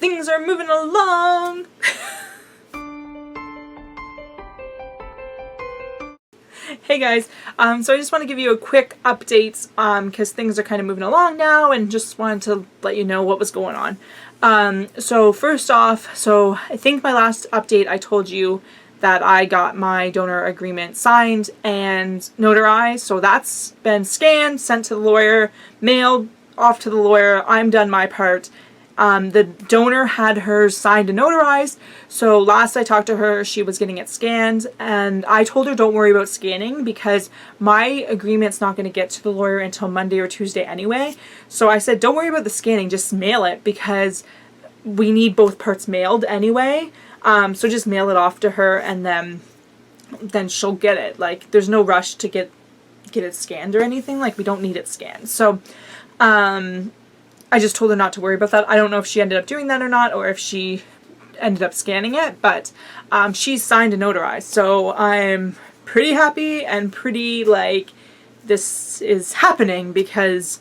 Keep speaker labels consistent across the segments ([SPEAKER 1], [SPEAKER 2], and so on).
[SPEAKER 1] things are moving along. Hey guys, so I just want to give you a quick update because things are kind of moving along now, and just wanted to let you know what was going on. So first off, so I think my last update I told you that I got my donor agreement signed and notarized. So that's been scanned, sent to the lawyer, mailed off to the lawyer. I'm done my part. The donor had hers signed and notarized, so last I talked to her, she was getting it scanned, and I told her don't worry about scanning because my agreement's not going to get to the lawyer until Monday or Tuesday anyway. So I said don't worry about the scanning, just mail it because we need both parts mailed anyway. So just mail it off to her, and then she'll get it. Like, there's no rush to get it scanned or anything. Like, we don't need it scanned. So I just told her not to worry about that. I don't know if she ended up doing that or not, or if she ended up scanning it, but she's signed and notarized. So I'm pretty happy and pretty like this is happening because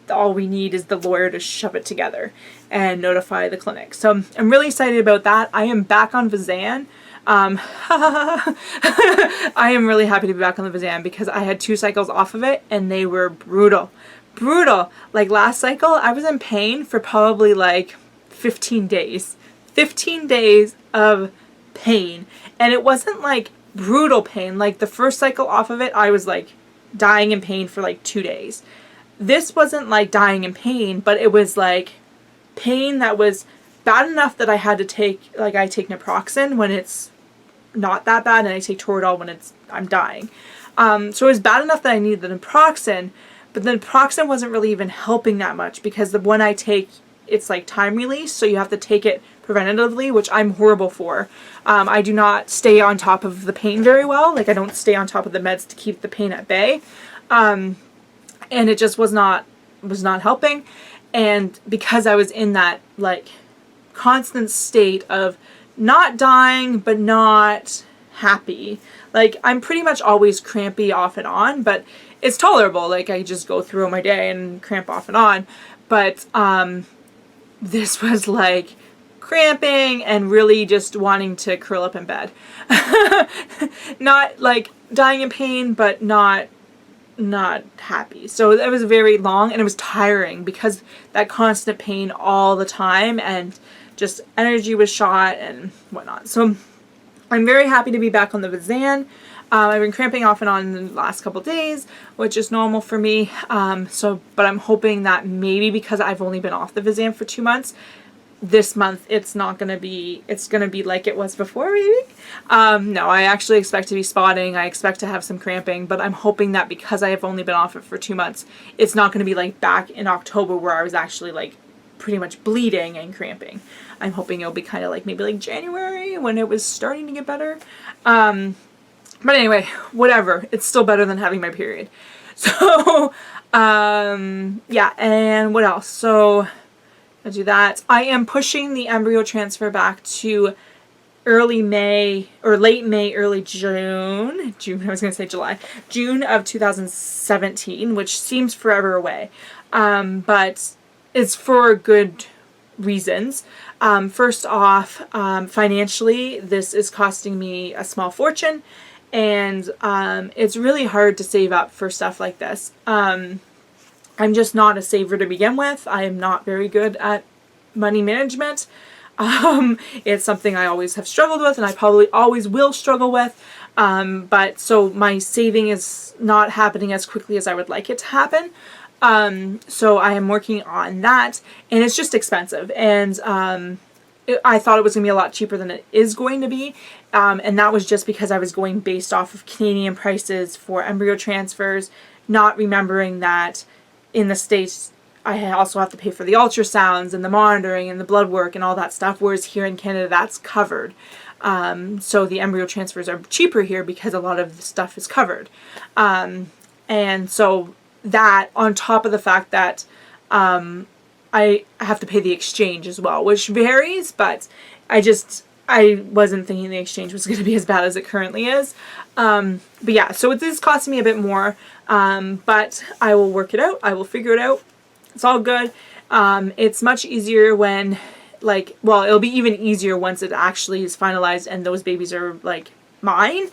[SPEAKER 1] all we need is the lawyer to shove it together and notify the clinic. So I'm really excited about that. I am back on Vizan. I am really happy to be back on the Vizan because I had 2 cycles off of it and they were brutal. Like last cycle I was in pain for probably like 15 days. 15 days of pain, and it wasn't like brutal pain. Like the first cycle off of it I was like dying in pain for like 2 days. This wasn't like dying in pain, but it was like pain that was bad enough that I had to take, like I take naproxen when it's not that bad, and I take Toradol when I'm dying. So it was bad enough that I needed the naproxen, but the naproxen wasn't really even helping that much because the one I take, it's like time release, so you have to take it preventatively, which I'm horrible for. I do not stay on top of the pain very well. Like I don't stay on top of the meds to keep the pain at bay. And it just was not helping. And because I was in that like constant state of not dying but not happy, like I'm pretty much always crampy off and on, but it's tolerable. Like I just go through my day and cramp off and on. But this was like cramping and really just wanting to curl up in bed. Not like dying in pain, but not happy. So it was very long and it was tiring because that constant pain all the time and just energy was shot and whatnot. So I'm very happy to be back on the Vizan. I've been cramping off and on in the last couple days, which is normal for me. But I'm hoping that maybe because I've only been off the Vizan for 2 months, this month it's gonna be like it was before, maybe. No, I actually expect to be spotting. I expect to have some cramping, but I'm hoping that because I have only been off it for 2 months, it's not gonna be like back in October where I was actually like pretty much bleeding and cramping. I'm hoping it'll be kind of like maybe like January when it was starting to get better. But anyway, whatever. It's still better than having my period. So, yeah, and what else? So, I'll do that. I am pushing the embryo transfer back to early May, or late May, early June. I was going to say July. June of 2017, which seems forever away. But it's for good reasons. First off, financially, this is costing me a small fortune. And it's really hard to save up for stuff like this. I'm just not a saver to begin with. I am not very good at money management. It's something I always have struggled with and I probably always will struggle with. But so my saving is not happening as quickly as I would like it to happen. So I am working on that, and it's just expensive. And I thought it was going to be a lot cheaper than it is going to be. And that was just because I was going based off of Canadian prices for embryo transfers, not remembering that in the States I also have to pay for the ultrasounds and the monitoring and the blood work and all that stuff, whereas here in Canada that's covered. So the embryo transfers are cheaper here because a lot of the stuff is covered. And so that on top of the fact that I have to pay the exchange as well, which varies, but I wasn't thinking the exchange was going to be as bad as it currently is. But yeah, so it is costing me a bit more, but I will work it out. I will figure it out. It's all good. It's much easier when, like, well, it'll be even easier once it actually is finalized and those babies are, like, mine.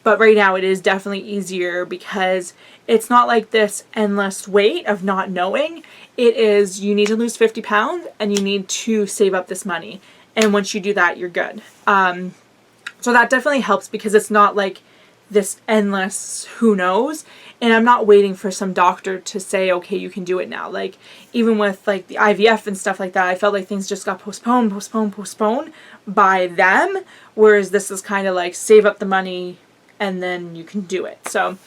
[SPEAKER 1] But right now it is definitely easier because it's not like this endless wait of not knowing. It is, you need to lose 50 pounds and you need to save up this money. And once you do that, you're good. So that definitely helps because it's not like this endless who knows. And I'm not waiting for some doctor to say, okay, you can do it now. Like, even with like the IVF and stuff like that, I felt like things just got postponed by them. Whereas this is kind of like save up the money and then you can do it. So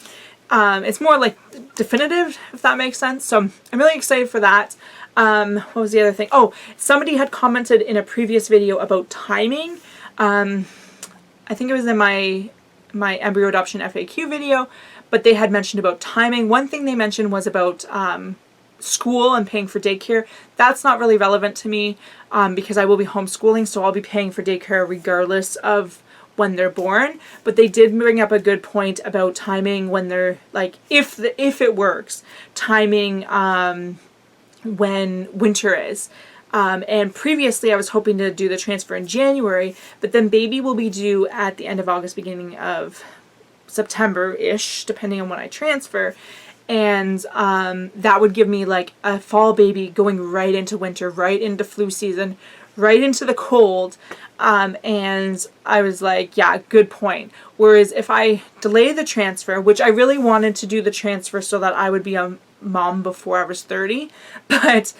[SPEAKER 1] it's more like definitive, if that makes sense. So I'm really excited for that. What was the other thing? Oh, somebody had commented in a previous video about timing. I think it was in my embryo adoption FAQ video, but they had mentioned about timing. One thing they mentioned was about school and paying for daycare. That's not really relevant to me because I will be homeschooling, so I'll be paying for daycare regardless of when they're born. But they did bring up a good point about timing when they're, like, if it works, timing when winter is. And previously I was hoping to do the transfer in January, but then baby will be due at the end of August, beginning of September-ish, depending on when I transfer. And that would give me like a fall baby going right into winter, right into flu season, right into the cold. And I was like, yeah, good point. Whereas if I delay the transfer, which I really wanted to do the transfer so that I would be a mom before I was 30, but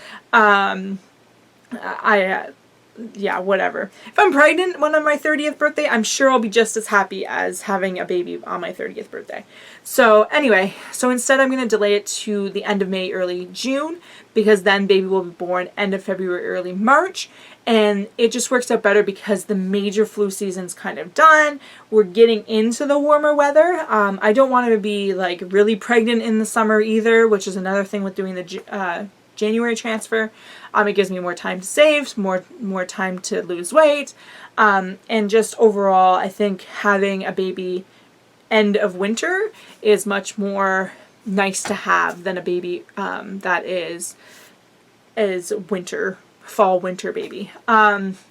[SPEAKER 1] yeah, whatever. If I'm pregnant when on my 30th birthday, I'm sure I'll be just as happy as having a baby on my 30th birthday. So anyway, so instead I'm going to delay it to the end of May, early June, because then baby will be born end of February, early March. And it just works out better because the major flu season's kind of done. We're getting into the warmer weather. I don't want to be like really pregnant in the summer either, which is another thing with doing the January transfer. It gives me more time to save, more time to lose weight, and just overall, I think having a baby end of winter is much more nice to have than a baby that is fall winter baby.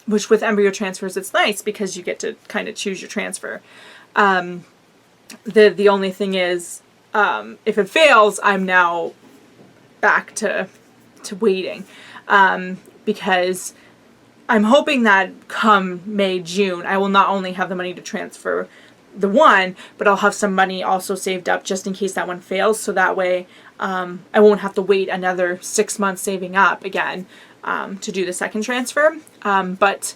[SPEAKER 1] Which with embryo transfers, it's nice because you get to kind of choose your transfer. The only thing is, if it fails, I'm now back to waiting, because I'm hoping that come May, June, I will not only have the money to transfer the one, but I'll have some money also saved up just in case that one fails, so that way I won't have to wait another 6 months saving up again to do the second transfer. But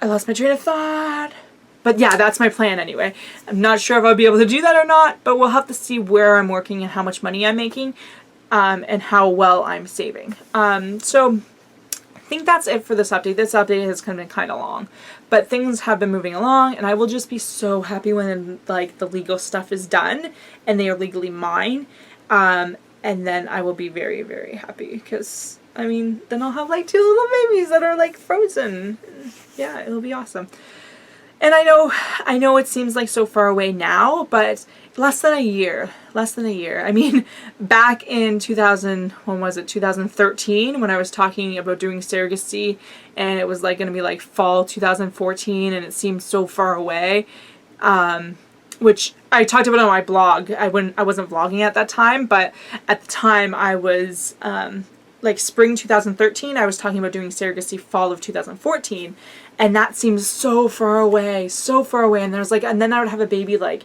[SPEAKER 1] I lost my train of thought. But yeah, that's my plan anyway. I'm not sure if I'll be able to do that or not, but we'll have to see where I'm working and how much money I'm making. And how well I'm saving. So I think that's it for this update. This update has been kind of long, but things have been moving along, and I will just be so happy when like the legal stuff is done and they are legally mine. And then I will be very, very happy because I mean, then I'll have like 2 little babies that are like frozen. Yeah, it'll be awesome. And I know it seems like so far away now, but less than a year. I mean, back in 2013, when I was talking about doing surrogacy, and it was like going to be like fall 2014, and it seemed so far away, which I talked about on my blog. I wasn't vlogging at that time, but at the time I was, like spring 2013, I was talking about doing surrogacy fall of 2014, and that seems so far away, and there's like, and then I would have a baby like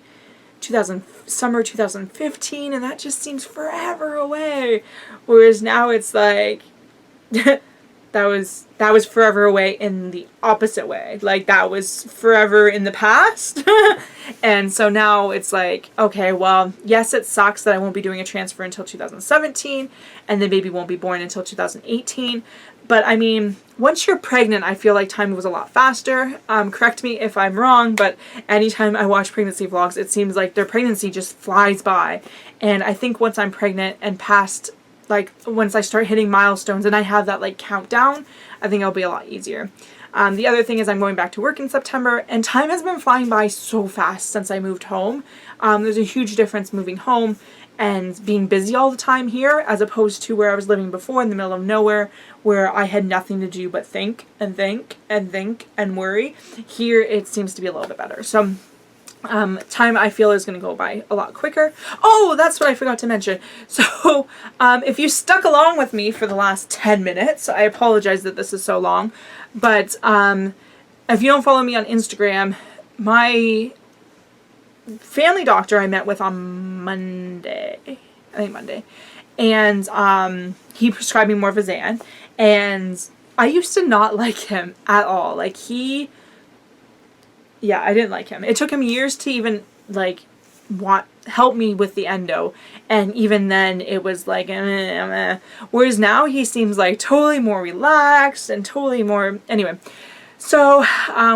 [SPEAKER 1] summer 2015, and that just seems forever away. Whereas now it's like that was forever away in the opposite way. Like that was forever in the past. And so now it's like, okay, well, yes, it sucks that I won't be doing a transfer until 2017 and the baby won't be born until 2018. But I mean, once you're pregnant, I feel like time moves a lot faster. Correct me if I'm wrong, but anytime I watch pregnancy vlogs, it seems like their pregnancy just flies by. And I think once I'm pregnant and past, like once I start hitting milestones and I have that like countdown, I think it'll be a lot easier. The other thing is I'm going back to work in September, and time has been flying by so fast since I moved home. There's a huge difference moving home and being busy all the time here, as opposed to where I was living before in the middle of nowhere, where I had nothing to do but think and think and think and worry. Here it seems to be a little bit better. So time I feel is going to go by a lot quicker. Oh, that's what I forgot to mention. So if you stuck along with me for the last 10 minutes, I apologize that this is so long, but if you don't follow me on Instagram, my family doctor I met with on Monday, I think Monday, and he prescribed me Morphazan, and I used to not like him at all. Like yeah, I didn't like him. It took him years to even like help me with the endo, and even then it was like whereas now he seems like totally more relaxed and totally more, anyway. So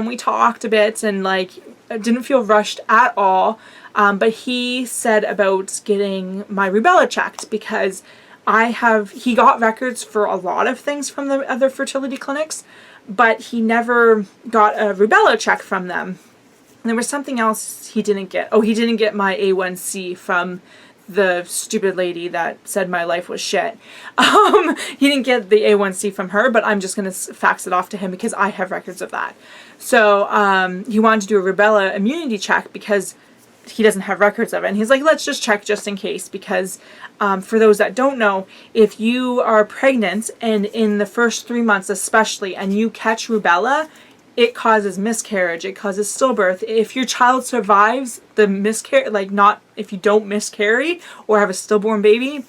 [SPEAKER 1] we talked a bit, and like I didn't feel rushed at all, but he said about getting my rubella checked, because he got records for a lot of things from the other fertility clinics, but he never got a rubella check from them. And there was something else he didn't get. Oh, he didn't get my A1C from the stupid lady that said my life was shit. He didn't get the A1C from her, but I'm just going to fax it off to him because I have records of that. So he wanted to do a rubella immunity check because he doesn't have records of it. And he's like, let's just check just in case, because for those that don't know, if you are pregnant and in the first 3 months especially, and you catch rubella, it causes miscarriage, it causes stillbirth. If your child survives the miscarriage, like not if you don't miscarry or have a stillborn baby,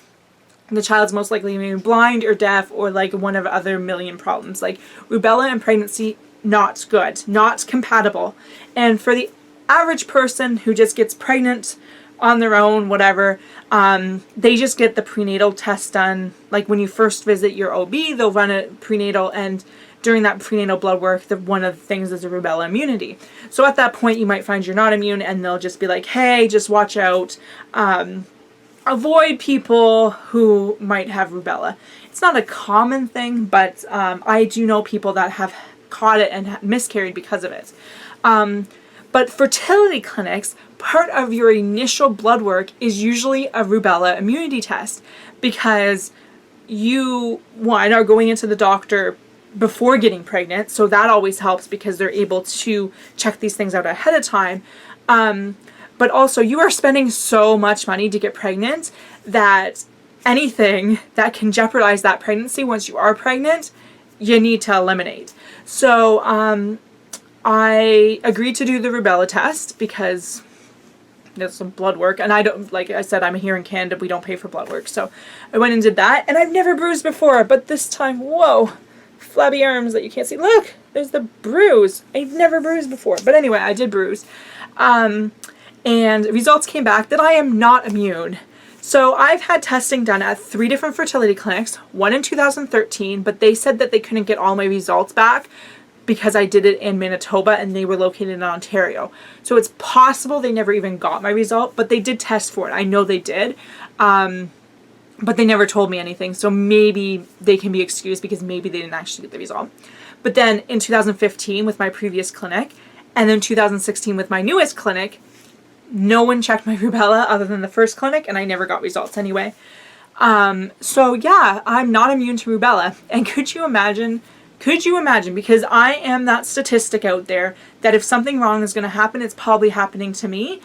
[SPEAKER 1] the child's most likely going to be blind or deaf or like one of other million problems. Like rubella and pregnancy, not good, not compatible. And for the average person who just gets pregnant on their own, whatever, they just get the prenatal test done. Like when you first visit your OB, they'll run a prenatal, and during that prenatal blood work, one of the things is a rubella immunity. So at that point, you might find you're not immune, and they'll just be like, hey, just watch out. Avoid people who might have rubella. It's not a common thing, but I do know people that have caught it and miscarried because of it. But fertility clinics, part of your initial blood work is usually a rubella immunity test, because you, one, are going into the doctor before getting pregnant, so that always helps because they're able to check these things out ahead of time. But also, you are spending so much money to get pregnant that anything that can jeopardize that pregnancy once you are pregnant, you need to eliminate. So I agreed to do the rubella test because there's some blood work, and I don't, like I said, I'm here in Canada, we don't pay for blood work, so I went and did that, and I've never bruised before, but this time, whoa, flabby arms that you can't see. Look, there's the bruise. I've never bruised before, but anyway, I did bruise. And results came back that I am not immune. So I've had testing done at 3 different fertility clinics, one in 2013, but they said that they couldn't get all my results back because I did it in Manitoba and they were located in Ontario. So it's possible they never even got my result, but they did test for it. I know they did. But they never told me anything, so maybe they can be excused because maybe they didn't actually get the result. But then in 2015 with my previous clinic, and then 2016 with my newest clinic, no one checked my rubella other than the first clinic, and I never got results anyway. So yeah, I'm not immune to rubella. And could you imagine, because I am that statistic out there, that if something wrong is going to happen, it's probably happening to me.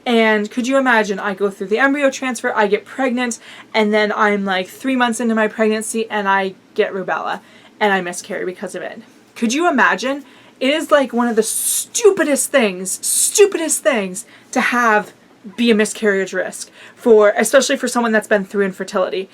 [SPEAKER 1] And could you imagine, I go through the embryo transfer, I get pregnant, and then I'm like 3 months into my pregnancy and I get rubella and I miscarry because of it. Could you imagine? It is like one of the stupidest things to have be a miscarriage risk, especially for someone that's been through infertility.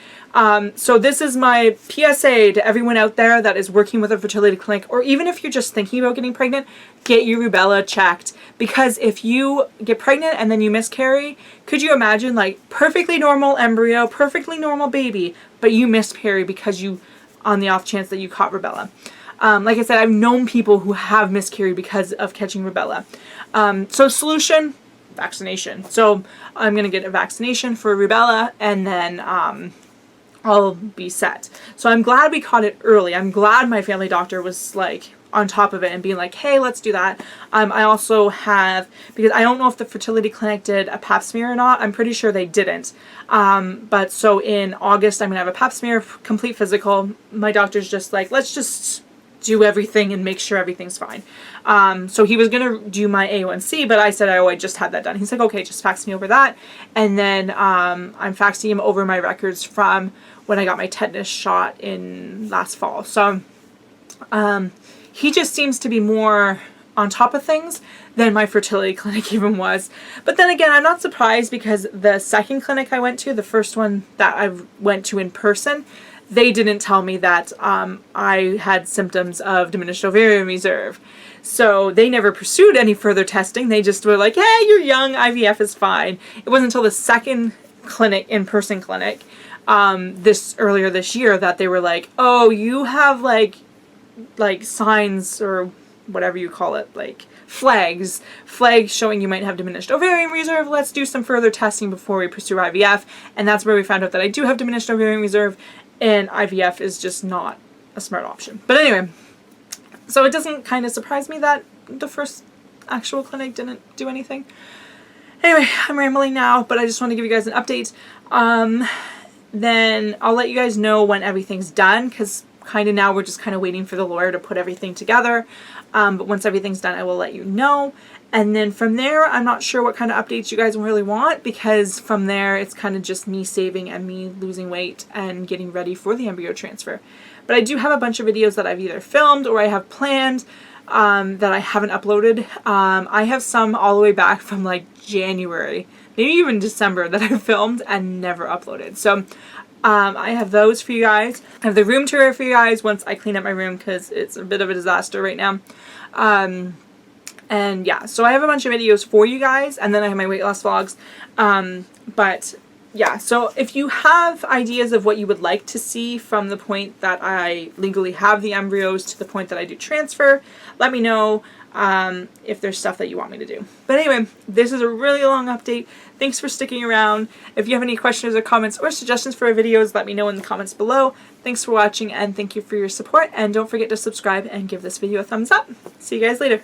[SPEAKER 1] So this is my PSA to everyone out there that is working with a fertility clinic, or even if you're just thinking about getting pregnant, get your rubella checked. Because if you get pregnant and then you miscarry, could you imagine, like, perfectly normal embryo, perfectly normal baby, but you miscarry because on the off chance that you caught rubella. Like I said, I've known people who have miscarried because of catching rubella. So solution, vaccination. So I'm going to get a vaccination for rubella, and then I'll be set. So I'm glad we caught it early. I'm glad my family doctor was like on top of it and being like, hey, let's do that. I also have, because I don't know if the fertility clinic did a pap smear or not. I'm pretty sure they didn't. But so in August, I'm going to have a pap smear, complete physical. My doctor's just like, let's just do everything and make sure everything's fine. So he was going to do my A1C, but I said, oh, I just had that done. He's like, okay, just fax me over that. And then I'm faxing him over my records from when I got my tetanus shot in last fall. So he just seems to be more on top of things than my fertility clinic even was. But then again, I'm not surprised, because the second clinic I went to, the first one that I went to in person, they didn't tell me that I had symptoms of diminished ovarian reserve. So they never pursued any further testing. They just were like, hey, you're young, IVF is fine. It wasn't until the second clinic, in-person clinic, earlier this year, that they were like, oh, you have like signs, or whatever you call it, like flags showing you might have diminished ovarian reserve. Let's do some further testing before we pursue IVF. And that's where we found out that I do have diminished ovarian reserve, and IVF is just not a smart option. But anyway, so it doesn't kind of surprise me that the first actual clinic didn't do anything. Anyway, I'm rambling now, but I just want to give you guys an update. Then I'll let you guys know when everything's done, because kind of now we're just kind of waiting for the lawyer to put everything together. But once everything's done, I will let you know. And then from there, I'm not sure what kind of updates you guys really want, because from there, it's kind of just me saving and me losing weight and getting ready for the embryo transfer. But I do have a bunch of videos that I've either filmed or I have planned that I haven't uploaded. I have some all the way back from like January, maybe even December, that I filmed and never uploaded. So I have those for you guys. I have the room tour for you guys once I clean up my room, because it's a bit of a disaster right now. And yeah, so I have a bunch of videos for you guys, and then I have my weight loss vlogs. But yeah, so if you have ideas of what you would like to see from the point that I legally have the embryos to the point that I do transfer, let me know if there's stuff that you want me to do. But anyway, this is a really long update. Thanks for sticking around. If you have any questions or comments or suggestions for our videos, let me know in the comments below. Thanks for watching, and thank you for your support. And don't forget to subscribe and give this video a thumbs up. See you guys later.